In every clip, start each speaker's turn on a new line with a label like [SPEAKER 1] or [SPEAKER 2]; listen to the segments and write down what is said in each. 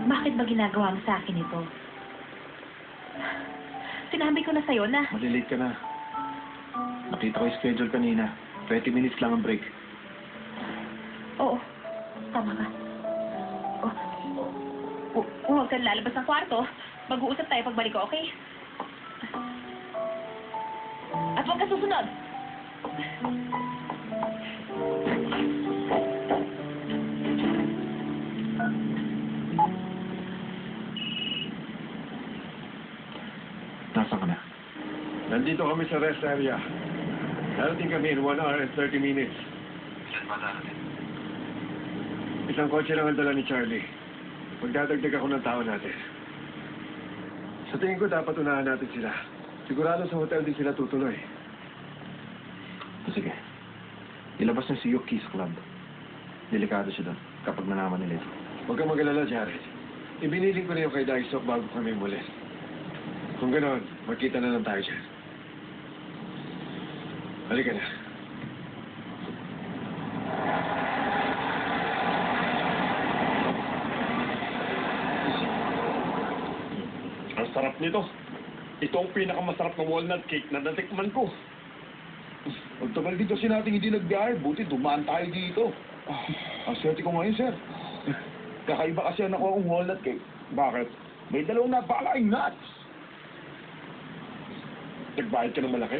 [SPEAKER 1] Bakit ba ginagawa mo sa akin ito? Sinabi ko na sa'yo na...
[SPEAKER 2] Malilate ka na. Nakita ko yung schedule kanina. 20 minutes lang ang break.
[SPEAKER 1] Oo, tama ka. Huwag kang lalabas ng kwarto. Mag-uusap tayo pagbalik ko, okay? At huwag ka susunod.
[SPEAKER 2] Nasaan ka na?
[SPEAKER 3] Nandito kami sa rest area. Darating kami in 1 hour and 30 minutes.
[SPEAKER 2] Saan ba natin?
[SPEAKER 3] Isang kotse lang ang dala ni Charlie. Magdadagdag ako ng tao natin. Sa tingin ko, dapat unahan natin sila. Sigurado sa hotel din sila tutuloy.
[SPEAKER 2] Sige. Ilabas na si Yuki's Club. Delikado siya doon kapag nalaman nila ito.
[SPEAKER 3] Huwag kang mag-alala, Jared. Ibiniling ko na yung kay Dysok bago kami muli. Kung ganoon, magkita na lang tayo dyan. Halika na.
[SPEAKER 4] Ang sarap nito. Ito ang pinakamasarap na walnut cake na natikman ko.
[SPEAKER 5] Ang tagal dito kasi natin hindi nagbiyahe. Buti dumaan tayo dito. Ang swerte ko ngayon, sir. Kakaiba kasi ang nakuha kong walnut cake.
[SPEAKER 4] Bakit?
[SPEAKER 5] May dalawang napakalaking nuts.
[SPEAKER 4] Nagbayad ka ng malaki?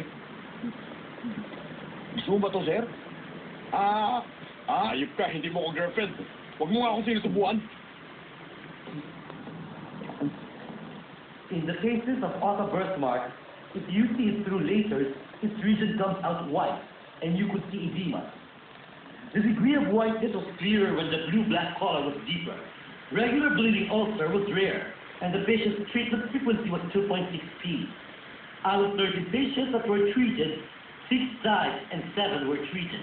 [SPEAKER 5] Gusto mo ba to, sir?
[SPEAKER 4] Ayop ka, hindi mo ko girlfriend. Huwag mo nga akong sinusubuan.
[SPEAKER 6] In the cases of Otto birthmark, if you see it through lasers, its region comes out white, and you could see edema. The degree of whiteness was clearer when the blue-black color was deeper. Regular bleeding ulcer was rare, and the patient's treatment frequency was 2.6p. Out of 30 patients that were treated, 6 died and 7 were treated.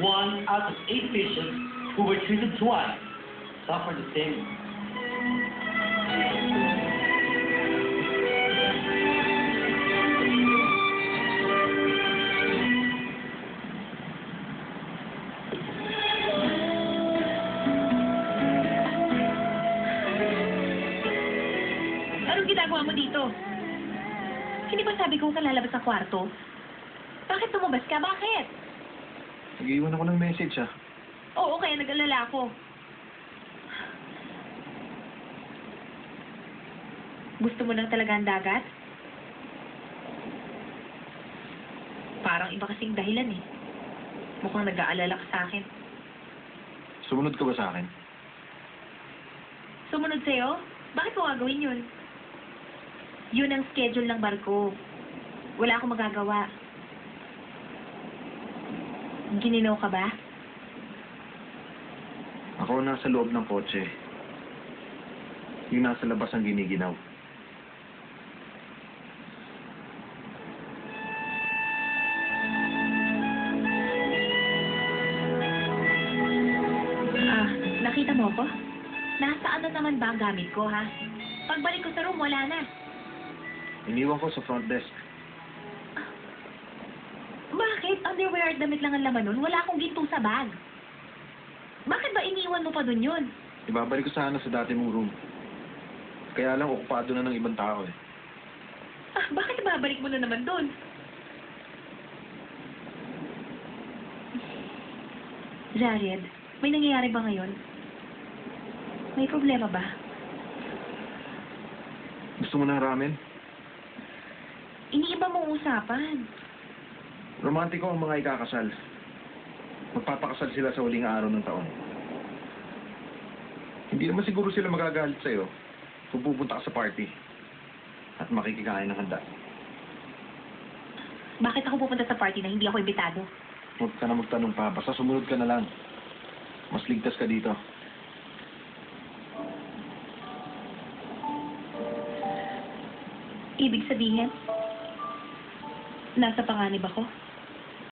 [SPEAKER 6] 1 out of 8 patients who were treated twice suffered the same.
[SPEAKER 1] Anong ginagawa mo dito? Hindi ba sabi kong lalabas sa kwarto? Bakit tumabas ka? Bakit?
[SPEAKER 2] Nag-iwan ako ng message, ah.
[SPEAKER 1] Oo, kaya nag-alala ako. Gusto mo lang talaga ang dagat? Parang iba kasing dahilan eh. Mukhang nag-aalala ka sa akin.
[SPEAKER 2] Sumunod ka ba sa akin?
[SPEAKER 1] Sumunod sa'yo? Bakit mo gagawin yun? Yun ang schedule ng barko. Wala akong magagawa. Gininaw ka ba?
[SPEAKER 2] Ako nasa loob ng kotse. Yung nasa labas ang giniginaw.
[SPEAKER 1] Nakita mo ko? Nasa ano naman ba ang gamit ko, ha? Pagbalik ko sa room, wala na.
[SPEAKER 2] Iniwan ko sa front desk.
[SPEAKER 1] Bakit? Underwear at damit lang ang laman nun. Wala akong ginto sa bag. Bakit ba iniwan mo pa dun yun?
[SPEAKER 2] Ibabalik ko sana sa dati mong room. Kaya lang, okupado na ng ibang tao eh.
[SPEAKER 1] Bakit ibabalik mo na naman dun? Jared, may nangyayari ba ngayon? May problema ba?
[SPEAKER 2] Gusto mo ng ramen?
[SPEAKER 1] Iniiba mong usapan.
[SPEAKER 2] Romantiko ang mga ikakasal. Magpapakasal sila sa huling araw ng taon. Hindi naman siguro sila magagalit sa'yo kung pupunta ka sa party at makikikain ng handa.
[SPEAKER 1] Bakit ako pupunta sa party na hindi ako imbitado?
[SPEAKER 2] Huwag ka na magtanong pa. Basta sumunod ka na lang. Mas ligtas ka dito.
[SPEAKER 1] Ibig sabihin, nasa panganib ako?